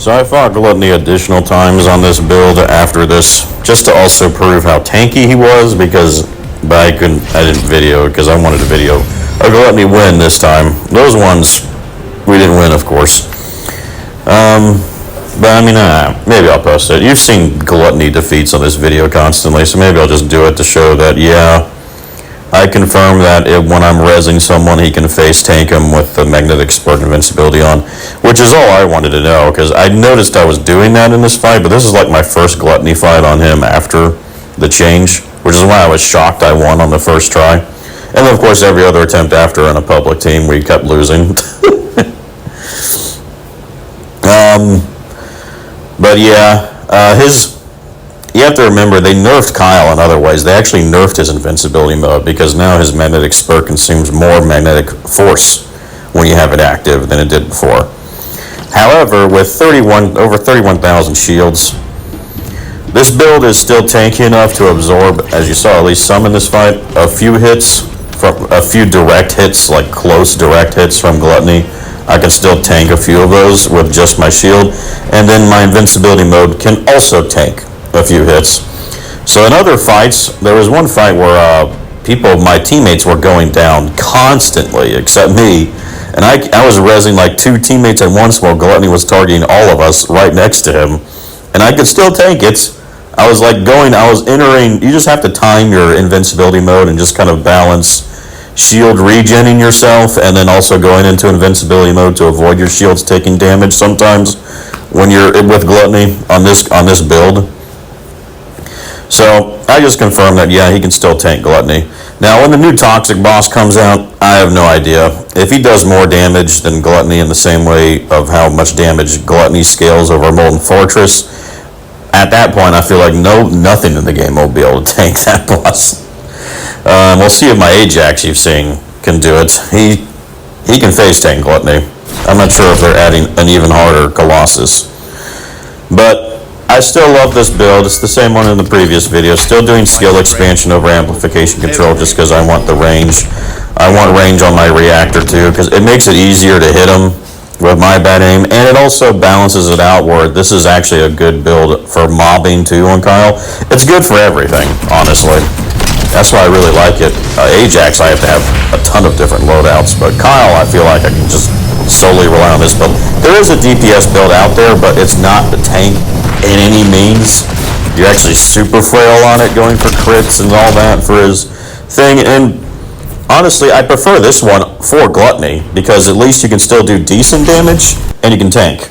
So I fought Gluttony additional times on this build after this, just to also prove how tanky he was, but I didn't video because I wanted to video a Gluttony win this time. Those ones, we didn't win, of course. But I mean, maybe I'll post it. You've seen Gluttony defeats on this video constantly, so maybe I'll just do it to show that, yeah, I confirm that when I'm rezzing someone, he can face tank him with the magnetic spark invincibility on, which is all I wanted to know, because I noticed I was doing that in this fight, but this is like my first Gluttony fight on him after the change, which is why I was shocked I won on the first try. And then, of course, every other attempt after in a public team, we kept losing. But yeah, you have to remember, they nerfed Kyle in other ways. They actually nerfed his invincibility mode because now his magnetic spur consumes more magnetic force when you have it active than it did before. However, with over 31,000 shields, this build is still tanky enough to absorb, as you saw at least some in this fight, a few direct hits, like close direct hits from Gluttony. I can still tank a few of those with just my shield, and then my invincibility mode can also tank a few hits. So in other fights, there was one fight where my teammates were going down constantly, except me, and I was rezzing like 2 teammates at once while Gluttony was targeting all of us right next to him, and I could still tank it. I was entering, you just have to time your invincibility mode and just kind of balance shield regening yourself and then also going into invincibility mode to avoid your shields taking damage sometimes when you're with Gluttony on this build. So I just confirmed that, yeah, he can still tank Gluttony. Now when the new toxic boss comes out, I have no idea. If he does more damage than Gluttony in the same way of how much damage Gluttony scales over Molten Fortress, at that point I feel like nothing in the game will be able to tank that boss. We'll see if my Ajax you've seen can do it. He can face tank Gluttony. I'm not sure if they're adding an even harder Colossus. But I still love this build. It's the same one in the previous video. Still doing skill expansion over amplification control just because I want the range. I want range on my reactor too because it makes it easier to hit him with my bad aim, and it also balances it out where this is actually a good build for mobbing too on Kyle. It's good for everything, honestly. That's why I really like it. Ajax, I have to have a ton of different loadouts, but Kyle, I feel like I can just solely rely on this build. There is a DPS build out there, but it's not the tank in any means. You're actually super frail on it, going for crits and all that for his thing, and honestly, I prefer this one for Gluttony, because at least you can still do decent damage, and you can tank.